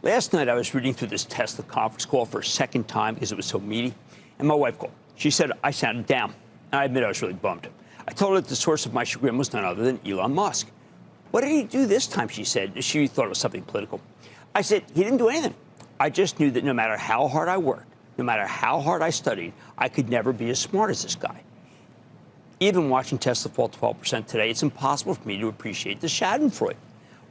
Last night, I was reading through this Tesla conference call for a second time because it was so meaty, and my wife called. She said I sounded down, and I admit I was really bummed. I told her that the source of my chagrin was none other than Elon Musk. What did he do this time, she said. She thought it was something political. I said, he didn't do anything. I just knew that no matter how hard I worked, no matter how hard I studied, I could never be as smart as this guy. Even watching Tesla fall 12% today, it's impossible for me to appreciate the schadenfreude.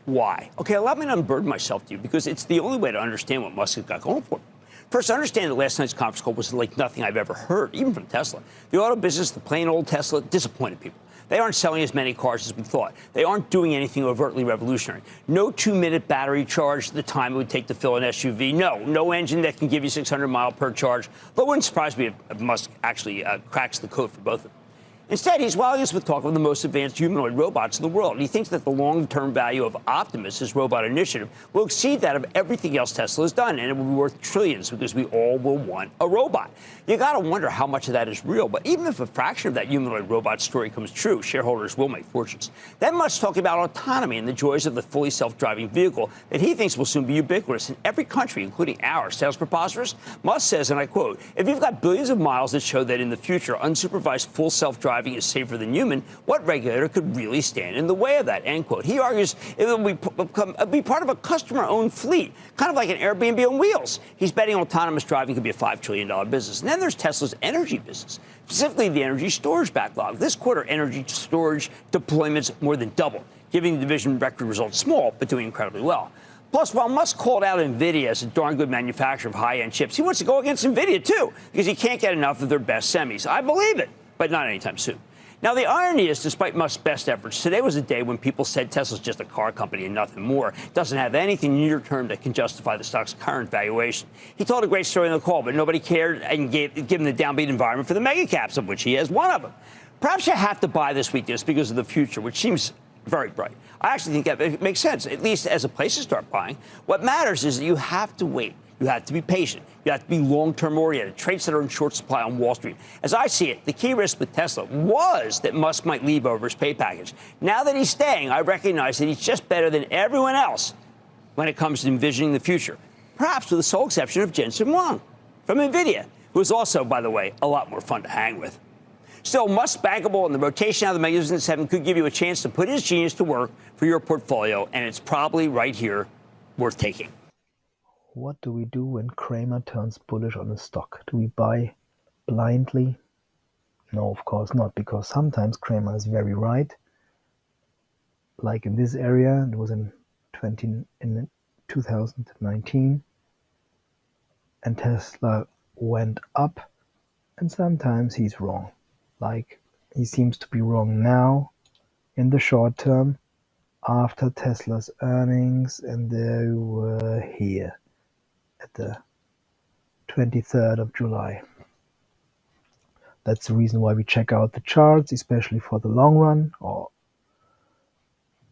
Why? Okay, allow me to unburden myself to you, because it's the only way to understand what Musk has got going for him. First, understand that last night's conference call was like nothing I've ever heard, even from Tesla. The auto business, the plain old Tesla, disappointed people. They aren't selling as many cars as we thought. They aren't doing anything overtly revolutionary. No 2-minute battery charge the time it would take to fill an SUV. No engine that can give you 600 mile per charge. But it wouldn't surprise me if Musk actually cracks the code for both of them. Instead, he's wowing us with talk of the most advanced humanoid robots in the world. He thinks that the long-term value of Optimus, his robot initiative, will exceed that of everything else Tesla has done, and it will be worth trillions because we all will want a robot. You got to wonder how much of that is real, but even if a fraction of that humanoid robot story comes true, shareholders will make fortunes. Then Musk talking about autonomy and the joys of the fully self-driving vehicle that he thinks will soon be ubiquitous in every country, including ours. Sounds preposterous? Musk says, and I quote, if you've got billions of miles that show that in the future unsupervised full self-driving is safer than human, what regulator could really stand in the way of that, end quote. He argues it will be part of a customer-owned fleet, kind of like an Airbnb on wheels. He's betting autonomous driving could be a $5 trillion business. And then there's Tesla's energy business, specifically the energy storage backlog. This quarter, energy storage deployments more than doubled, giving the division record results small, but doing incredibly well. Plus, while Musk called out NVIDIA as a darn good manufacturer of high-end chips, he wants to go against NVIDIA, too, because he can't get enough of their best semis. I believe it, but not anytime soon. Now, the irony is, despite Musk's best efforts, today was a day when people said Tesla's just a car company and nothing more. It doesn't have anything near-term that can justify the stock's current valuation. He told a great story in the call, but nobody cared and gave him the downbeat environment for the mega caps, of which he has one of them. Perhaps you have to buy this weakness because of the future, which seems very bright. I actually think that it makes sense, at least as a place to start buying. What matters is that you have to wait. You have to be patient. You have to be long-term oriented. Traits that are in short supply on Wall Street. As I see it, the key risk with Tesla was that Musk might leave over his pay package. Now that he's staying, I recognize that he's just better than everyone else when it comes to envisioning the future. Perhaps with the sole exception of Jensen Huang from NVIDIA, who is also, by the way, a lot more fun to hang with. Still, Musk's bankable, and the rotation out of the Magnificent Seven could give you a chance to put his genius to work for your portfolio, and it's probably right here worth taking. What do we do when Cramer turns bullish on a stock? Do we buy blindly? No, of course not, because sometimes Cramer is very right. Like in this area, it was in 2019, and Tesla went up, and sometimes he's wrong. Like he seems to be wrong now in the short term after Tesla's earnings, and they were here at the 23rd of July. That's the reason why we check out the charts, especially for the long run,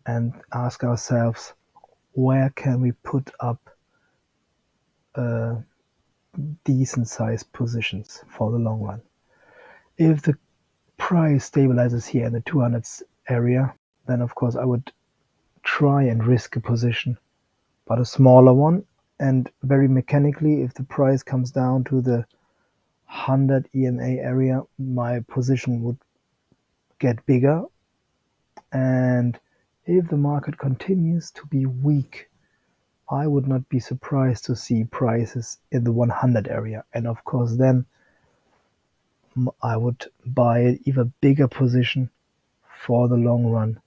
and ask ourselves, where can we put up decent sized positions for the long run? If the price stabilizes here in the 200s area, then of course I would try and risk a position, but a smaller one. And very mechanically, if the price comes down to the 100 EMA area, my position would get bigger. And if the market continues to be weak, I would not be surprised to see prices in the 100 area. And of course, then I would buy an even bigger position for the long run,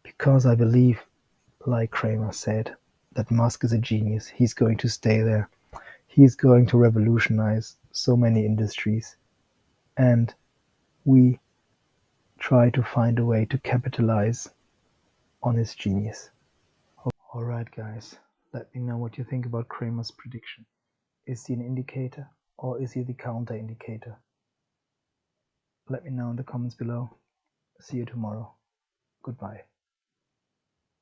because I believe, like Cramer said, that Musk is a genius. He's going to stay there. He's going to revolutionize so many industries. And we try to find a way to capitalize on his genius. All right, guys, let me know what you think about Cramer's prediction. Is he an indicator, or is he the counter indicator? Let me know in the comments below. See you tomorrow. Goodbye.